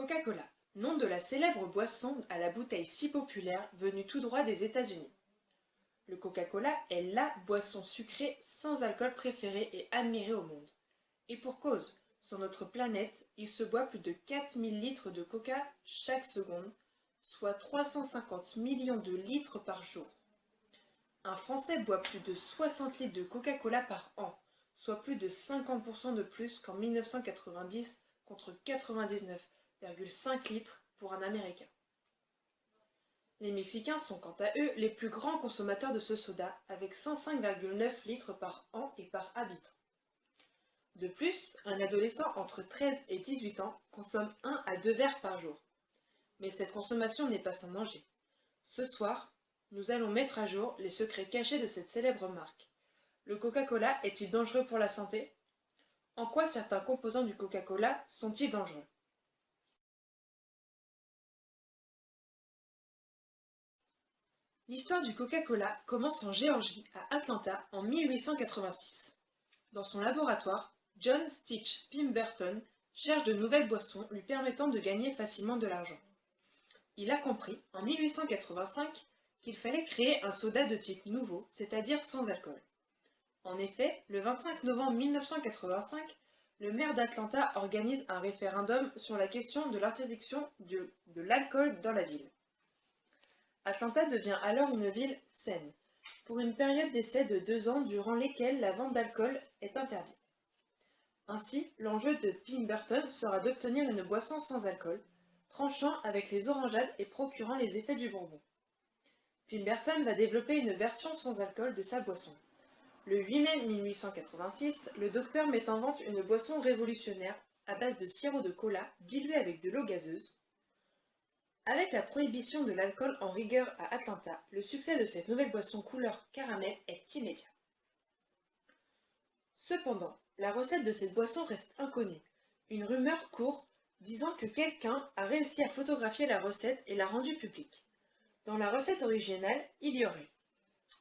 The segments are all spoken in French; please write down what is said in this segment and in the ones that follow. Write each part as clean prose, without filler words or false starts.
Coca-Cola, nom de la célèbre boisson à la bouteille si populaire venue tout droit des États-Unis. Le Coca-Cola est la boisson sucrée sans alcool préférée et admirée au monde. Et pour cause, sur notre planète, il se boit plus de 4000 litres de coca chaque seconde, soit 350 millions de litres par jour. Un Français boit plus de 60 litres de Coca-Cola par an, soit plus de 50% de plus qu'en 1990 contre 99,5 litres pour un Américain. Les Mexicains sont quant à eux les plus grands consommateurs de ce soda, avec 105,9 litres par an et par habitant. De plus, un adolescent entre 13 et 18 ans consomme 1 à 2 verres par jour. Mais cette consommation n'est pas sans danger. Ce soir, nous allons mettre à jour les secrets cachés de cette célèbre marque. Le Coca-Cola est-il dangereux pour la santé? En quoi certains composants du Coca-Cola sont-ils dangereux? L'histoire du Coca-Cola commence en Géorgie, à Atlanta, en 1886. Dans son laboratoire, John Stitch Pemberton cherche de nouvelles boissons lui permettant de gagner facilement de l'argent. Il a compris, en 1885, qu'il fallait créer un soda de type nouveau, c'est-à-dire sans alcool. En effet, le 25 novembre 1985, le maire d'Atlanta organise un référendum sur la question de l'interdiction de l'alcool dans la ville. Atlanta devient alors une ville saine, pour une période d'essai de 2 ans durant lesquels la vente d'alcool est interdite. Ainsi, l'enjeu de Pemberton sera d'obtenir une boisson sans alcool, tranchant avec les orangeades et procurant les effets du bonbon. Pemberton va développer une version sans alcool de sa boisson. Le 8 mai 1886, le docteur met en vente une boisson révolutionnaire à base de sirop de cola dilué avec de l'eau gazeuse. Avec la prohibition de l'alcool en vigueur à Atlanta, le succès de cette nouvelle boisson couleur caramel est immédiat. Cependant, la recette de cette boisson reste inconnue. Une rumeur court disant que quelqu'un a réussi à photographier la recette et l'a rendue publique. Dans la recette originale, il y aurait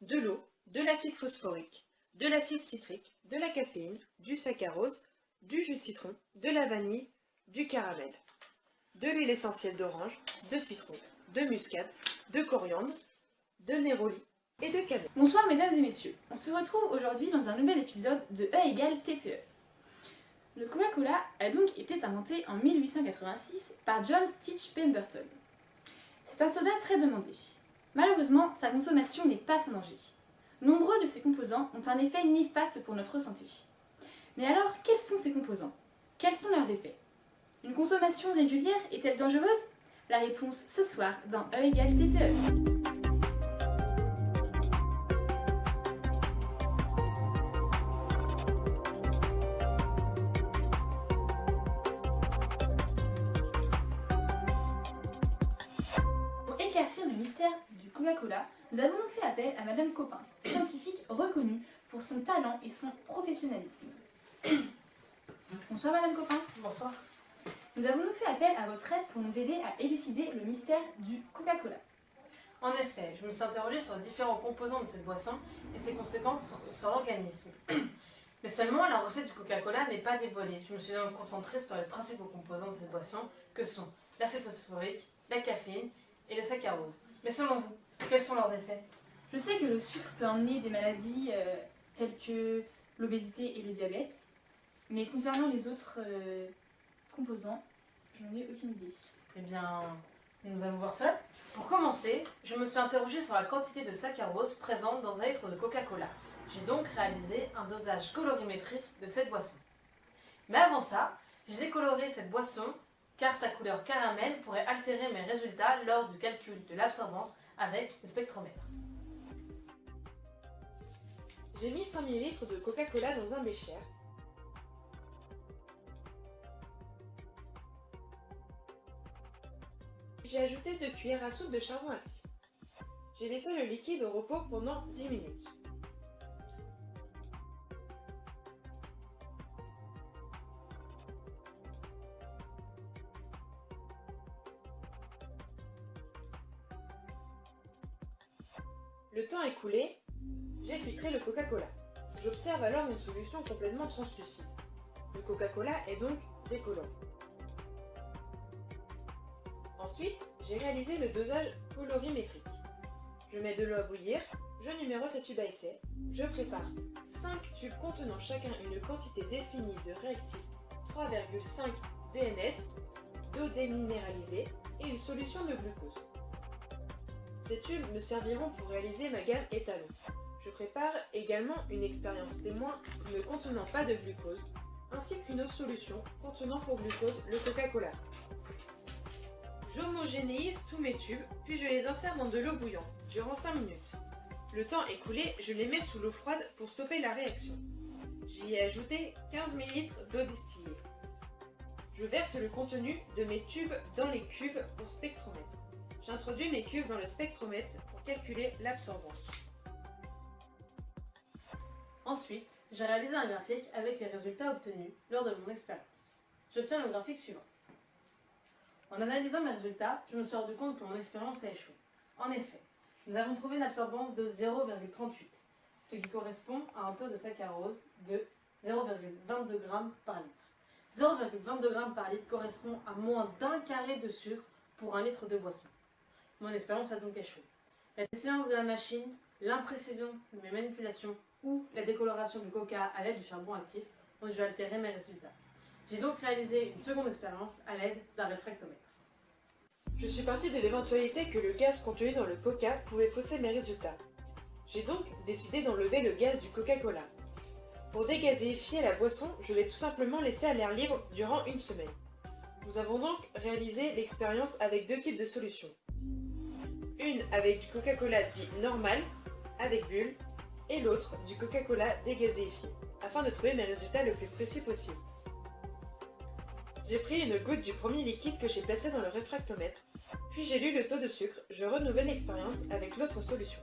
de l'eau, de l'acide phosphorique, de l'acide citrique, de la caféine, du saccharose, du jus de citron, de la vanille, du caramel, de l'huile essentielle d'orange, de citron, de muscade, de coriandre, de néroli et de cannelle. Bonsoir mesdames et messieurs, on se retrouve aujourd'hui dans un nouvel épisode de E égale TPE. Le Coca-Cola a donc été inventé en 1886 par John Stitch Pemberton. C'est un soda très demandé. Malheureusement, sa consommation n'est pas sans danger. Nombreux de ses composants ont un effet néfaste pour notre santé. Mais alors, quels sont ces composants? Quels sont leurs effets? Une consommation régulière est-elle dangereuse? La réponse ce soir dans E égale TPE. Pour éclaircir le mystère du Coca-Cola, nous avons donc fait appel à Madame Coppens, scientifique reconnue pour son talent et son professionnalisme. Bonsoir Madame Coppens. Bonsoir. Nous avons donc fait appel à votre aide pour nous aider à élucider le mystère du Coca-Cola. En effet, je me suis interrogée sur les différents composants de cette boisson et ses conséquences sur l'organisme. Mais seulement, la recette du Coca-Cola n'est pas dévoilée. Je me suis donc concentrée sur les principaux composants de cette boisson, que sont l'acide phosphorique, la caféine et le saccharose. Mais selon vous, quels sont leurs effets? Je sais que le sucre peut emmener des maladies telles que l'obésité et le diabète, mais concernant les autres composants, je n'en ai aucune idée. Eh bien, nous allons voir ça. Pour commencer, je me suis interrogée sur la quantité de saccharose présente dans un litre de Coca-Cola. J'ai donc réalisé un dosage colorimétrique de cette boisson. Mais avant ça, j'ai décoloré cette boisson car sa couleur caramel pourrait altérer mes résultats lors du calcul de l'absorbance avec le spectromètre. J'ai mis 100 ml de Coca-Cola dans un bécher. J'ai ajouté 2 cuillères à soupe de charbon actif. J'ai laissé le liquide au repos pendant 10 minutes. Le temps écoulé, j'ai filtré le Coca-Cola. J'observe alors une solution complètement translucide. Le Coca-Cola est donc décoloré. Ensuite, j'ai réalisé le dosage colorimétrique. Je mets de l'eau à bouillir, je numérote les tubes à essai, je prépare 5 tubes contenant chacun une quantité définie de réactif 3,5 DNS, d'eau déminéralisée et une solution de glucose. Ces tubes me serviront pour réaliser ma gamme étalon. Je prépare également une expérience témoin ne contenant pas de glucose, ainsi qu'une autre solution contenant pour glucose le Coca-Cola. J'homogénéise tous mes tubes, puis je les insère dans de l'eau bouillante durant 5 minutes. Le temps écoulé, je les mets sous l'eau froide pour stopper la réaction. J'y ai ajouté 15 ml d'eau distillée. Je verse le contenu de mes tubes dans les cuves au spectromètre. J'introduis mes cuves dans le spectromètre pour calculer l'absorbance. Ensuite, j'ai réalisé un graphique avec les résultats obtenus lors de mon expérience. J'obtiens le graphique suivant. En analysant mes résultats, je me suis rendu compte que mon expérience a échoué. En effet, nous avons trouvé une absorbance de 0,38, ce qui correspond à un taux de saccharose de 0,22 g par litre. 0,22 g par litre correspond à moins d'un carré de sucre pour un litre de boisson. Mon expérience a donc échoué. La défaillance de la machine, l'imprécision de mes manipulations ou la décoloration du coca à l'aide du charbon actif ont dû altérer mes résultats. J'ai donc réalisé une seconde expérience à l'aide d'un réfractomètre. Je suis partie de l'éventualité que le gaz contenu dans le coca pouvait fausser mes résultats. J'ai donc décidé d'enlever le gaz du Coca-Cola. Pour dégazéifier la boisson, je l'ai tout simplement laissé à l'air libre durant une semaine. Nous avons donc réalisé l'expérience avec deux types de solutions. Une avec du Coca-Cola dit normal, avec bulle, et l'autre du Coca-Cola dégazéifié, afin de trouver mes résultats le plus précis possible. J'ai pris une goutte du premier liquide que j'ai placé dans le réfractomètre, puis j'ai lu le taux de sucre, je renouvelle l'expérience avec l'autre solution.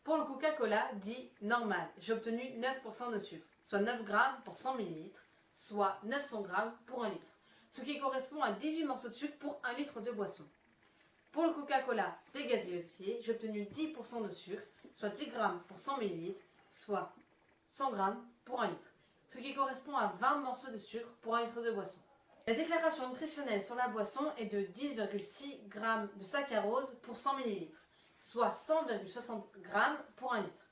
Pour le Coca-Cola dit normal, j'ai obtenu 9% de sucre, soit 9 g pour 100 ml, soit 900 g pour 1 litre, ce qui correspond à 18 morceaux de sucre pour 1 litre de boisson. Pour le Coca-Cola dégazéifié, j'ai obtenu 10% de sucre, soit 10 g pour 100 ml, soit 100 g pour 1 litre, ce qui correspond à 20 morceaux de sucre pour 1 litre de boisson. La déclaration nutritionnelle sur la boisson est de 10,6 g de saccharose pour 100 ml, soit 100,60 g pour 1 litre.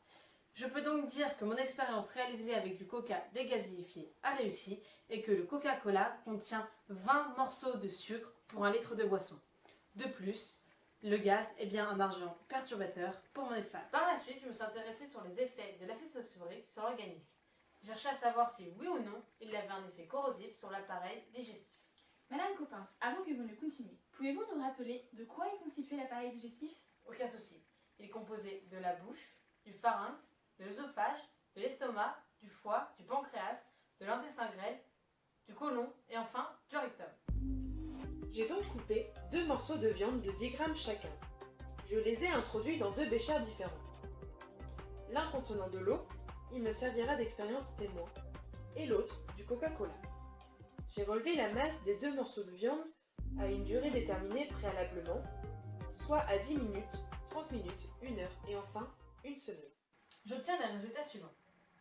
Je peux donc dire que mon expérience réalisée avec du coca dégazéifié a réussi et que le Coca-Cola contient 20 morceaux de sucre pour 1 litre de boisson. De plus, le gaz est bien un agent perturbateur pour mon expérience. Par la suite, je me suis intéressée sur les effets de l'acide phosphorique sur l'organisme. Je cherchais à savoir si oui ou non il avait un effet corrosif sur l'appareil digestif. Madame Coppens, avant que vous ne continuiez, pouvez-vous nous rappeler de quoi est constitué l'appareil digestif? Aucun souci. Il est composé de la bouche, du pharynx, de l'œsophage, de l'estomac, du foie, du pancréas, de l'intestin grêle, du côlon et enfin du rectum. J'ai donc coupé 2 morceaux de viande de 10 grammes chacun. Je les ai introduits dans 2 béchers différents. L'un contenant de l'eau, il me servira d'expérience témoin, et l'autre du Coca-Cola. J'ai relevé la masse des 2 morceaux de viande à une durée déterminée préalablement, soit à 10 minutes, 30 minutes, 1 heure et enfin une semaine. J'obtiens les résultats suivants.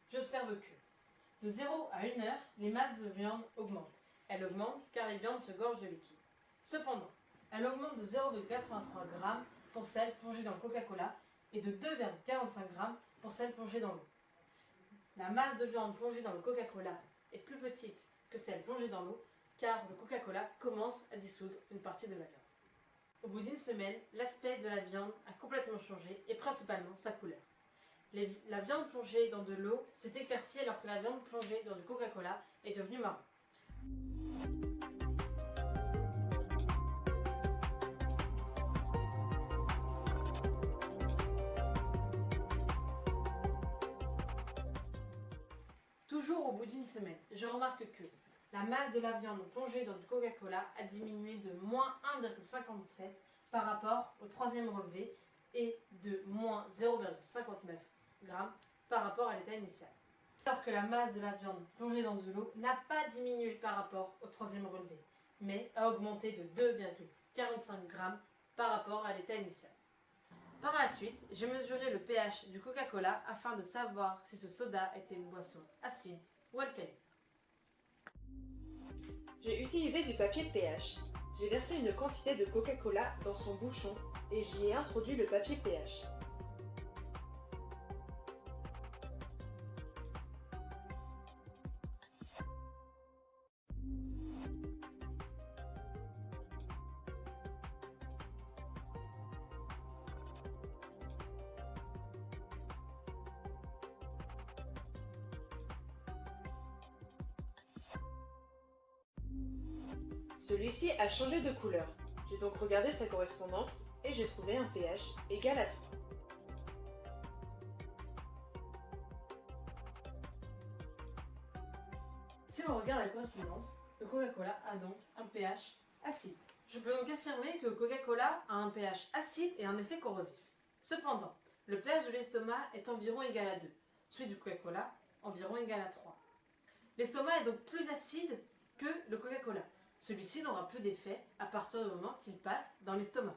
J'observe que de 0 à 1 heure, les masses de viande augmentent. Elles augmentent car les viandes se gorgent de liquide. Cependant, elles augmentent de 0,83 g pour celles plongées dans le Coca-Cola et de 2,45 g pour celles plongées dans l'eau. La masse de viande plongée dans le Coca-Cola est plus petite que celle plongée dans l'eau car le Coca-Cola commence à dissoudre une partie de la viande. Au bout d'une semaine, l'aspect de la viande a complètement changé et principalement sa couleur. La viande plongée dans de l'eau s'est éclaircie alors que la viande plongée dans du Coca-Cola est devenue marron. Toujours au bout d'une semaine, je remarque que la masse de la viande plongée dans du Coca-Cola a diminué de moins 1,57 par rapport au troisième relevé et de moins 0,59 g par rapport à l'état initial. Alors que la masse de la viande plongée dans de l'eau n'a pas diminué par rapport au troisième relevé, mais a augmenté de 2,45 g par rapport à l'état initial. Par la suite, j'ai mesuré le pH du Coca-Cola afin de savoir si ce soda était une boisson acide ou alcaline. J'ai utilisé du papier pH. J'ai versé une quantité de Coca-Cola dans son bouchon et j'y ai introduit le papier pH. Celui-ci a changé de couleur. J'ai donc regardé sa correspondance et j'ai trouvé un pH égal à 3. Si l'on regarde la correspondance, le Coca-Cola a donc un pH acide. Je peux donc affirmer que le Coca-Cola a un pH acide et un effet corrosif. Cependant, le pH de l'estomac est environ égal à 2, celui du Coca-Cola environ égal à 3. L'estomac est donc plus acide que le Coca-Cola. Celui-ci n'aura plus d'effet à partir du moment qu'il passe dans l'estomac.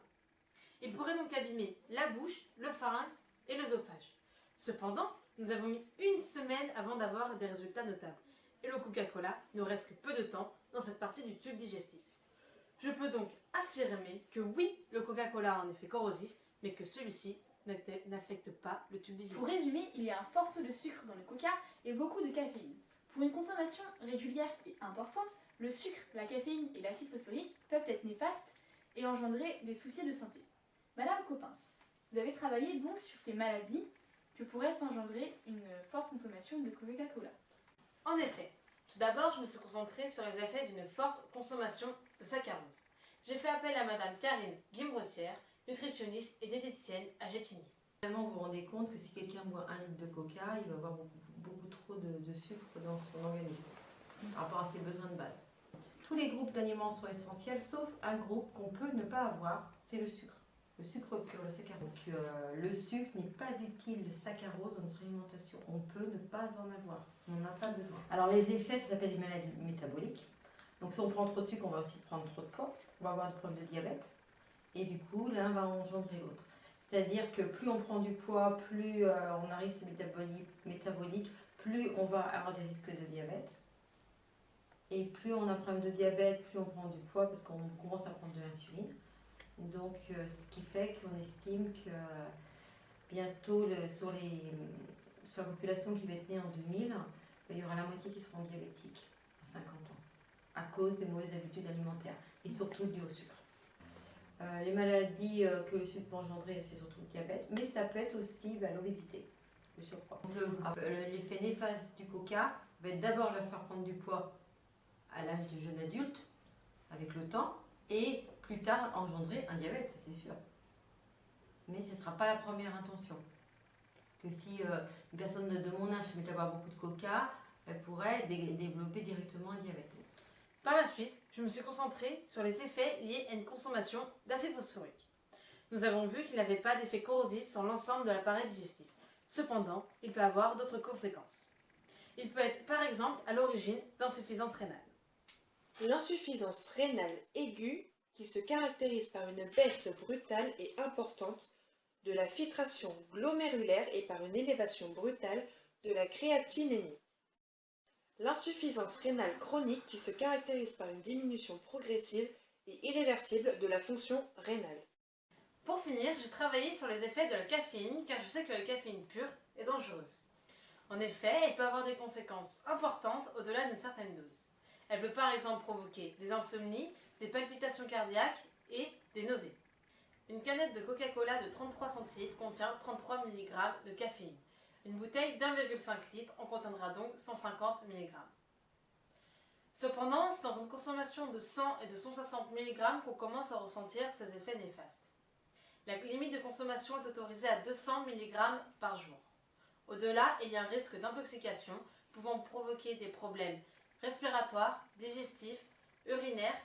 Il pourrait donc abîmer la bouche, le pharynx et l'œsophage. Cependant, nous avons mis une semaine avant d'avoir des résultats notables. Et le Coca-Cola ne reste que peu de temps dans cette partie du tube digestif. Je peux donc affirmer que oui, le Coca-Cola a un effet corrosif, mais que celui-ci n'affecte pas le tube digestif. Pour résumer, il y a un fort taux de sucre dans le coca et beaucoup de caféine. Pour une consommation régulière et importante, le sucre, la caféine et l'acide phosphorique peuvent être néfastes et engendrer des soucis de santé. Madame Coppens, vous avez travaillé donc sur ces maladies que pourrait engendrer une forte consommation de Coca-Cola. En effet, tout d'abord, je me suis concentrée sur les effets d'une forte consommation de saccharose. J'ai fait appel à Madame Karine Guimbretière, nutritionniste et diététicienne à Gétigny. Vraiment, vous vous rendez compte que si quelqu'un boit 1 litre de coca, il va avoir beaucoup trop de sucre dans son organisme par rapport à ses besoins de base. Tous les groupes d'aliments sont essentiels, sauf un groupe qu'on peut ne pas avoir, c'est le sucre. Le sucre pur, le saccharose. Le sucre n'est pas utile, le saccharose dans notre alimentation. On peut ne pas en avoir, on n'en a pas besoin. Alors les effets, ça s'appelle les maladies métaboliques. Donc si on prend trop de sucre, on va aussi prendre trop de poids. On va avoir des problèmes de diabète. Et du coup, l'un va engendrer l'autre. C'est-à-dire que plus on prend du poids, plus on arrive à ces métaboliques, plus on va avoir des risques de diabète. Et plus on a un problème de diabète, plus on prend du poids parce qu'on commence à prendre de l'insuline. Donc, ce qui fait qu'on estime que bientôt, sur la population qui va être née en 2000, il y aura la moitié qui seront diabétiques à 50 ans, à cause des mauvaises habitudes alimentaires, et surtout dues au sucre. Les maladies que le sucre peut engendrer, c'est surtout le diabète, mais ça peut être aussi l'obésité, le surpoids. L'effet néfaste du coca va être d'abord leur faire prendre du poids à l'âge du jeune adulte, avec le temps, et plus tard engendrer un diabète, c'est sûr. Mais ce ne sera pas la première intention. Que si une personne de mon âge se met à boire beaucoup de coca, elle pourrait développer directement un diabète. Par la suite, je me suis concentrée sur les effets liés à une consommation d'acide phosphorique. Nous avons vu qu'il n'avait pas d'effet corrosif sur l'ensemble de l'appareil digestif. Cependant, il peut avoir d'autres conséquences. Il peut être par exemple à l'origine d'insuffisance rénale. L'insuffisance rénale aiguë qui se caractérise par une baisse brutale et importante de la filtration glomérulaire et par une élévation brutale de la créatinémie. L'insuffisance rénale chronique qui se caractérise par une diminution progressive et irréversible de la fonction rénale. Pour finir, j'ai travaillé sur les effets de la caféine car je sais que la caféine pure est dangereuse. En effet, elle peut avoir des conséquences importantes au-delà d'une certaine dose. Elle peut par exemple provoquer des insomnies, des palpitations cardiaques et des nausées. Une canette de Coca-Cola de 33 centilitres contient 33 mg de caféine. Une bouteille d'1,5 litre en contiendra donc 150 mg. Cependant, c'est dans une consommation de 100 et de 160 mg qu'on commence à ressentir ces effets néfastes. La limite de consommation est autorisée à 200 mg par jour. Au-delà, il y a un risque d'intoxication pouvant provoquer des problèmes respiratoires, digestifs, urinaires,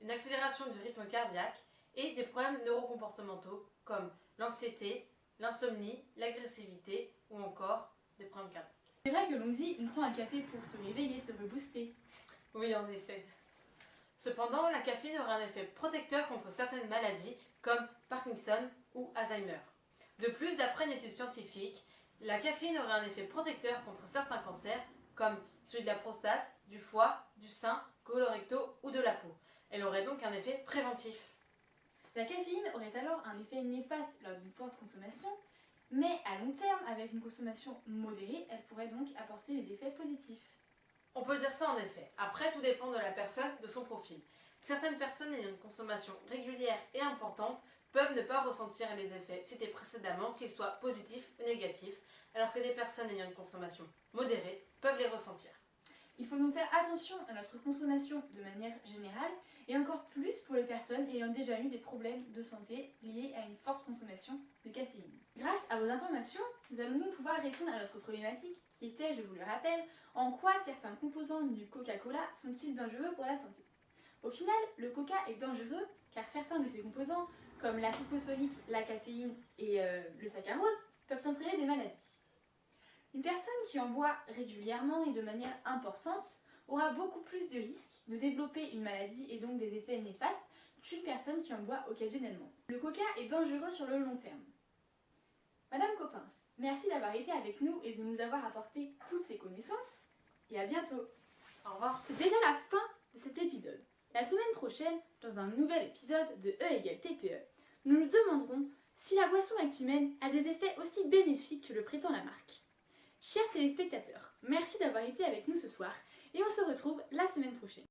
une accélération du rythme cardiaque et des problèmes neurocomportementaux comme l'anxiété, l'insomnie, l'agressivité ou encore des problèmes cardiaques. C'est vrai que l'on dit on prend un café pour se réveiller, se rebooster. Oui, en effet. Cependant, la caféine aura un effet protecteur contre certaines maladies comme Parkinson ou Alzheimer. De plus, d'après une étude scientifique, la caféine aurait un effet protecteur contre certains cancers comme celui de la prostate, du foie, du sein, colorectaux ou de la peau. Elle aurait donc un effet préventif. La caféine aurait alors un effet néfaste lors d'une forte consommation, mais à long terme, avec une consommation modérée, elle pourrait donc apporter des effets positifs. On peut dire ça en effet. Après, tout dépend de la personne, de son profil. Certaines personnes ayant une consommation régulière et importante peuvent ne pas ressentir les effets cités précédemment, qu'ils soient positifs ou négatifs, alors que des personnes ayant une consommation modérée peuvent les ressentir. Il faut donc faire attention à notre consommation de manière générale et encore plus pour les personnes ayant déjà eu des problèmes de santé liés à une forte consommation de caféine. Grâce à vos informations, nous allons donc pouvoir répondre à notre problématique qui était, je vous le rappelle, en quoi certains composants du Coca-Cola sont-ils dangereux pour la santé. Au final, le coca est dangereux car certains de ses composants, comme l'acide phosphorique, la caféine et le saccharose, peuvent entraîner des maladies. Une personne qui en boit régulièrement et de manière importante aura beaucoup plus de risques de développer une maladie et donc des effets néfastes qu'une personne qui en boit occasionnellement. Le coca est dangereux sur le long terme. Madame Coppens, merci d'avoir été avec nous et de nous avoir apporté toutes ces connaissances et à bientôt. Au revoir. C'est déjà la fin de cet épisode. La semaine prochaine, dans un nouvel épisode de E égale TPE, nous nous demanderons si la boisson Actimel a des effets aussi bénéfiques que le prétend la marque. Chers téléspectateurs, merci d'avoir été avec nous ce soir et on se retrouve la semaine prochaine.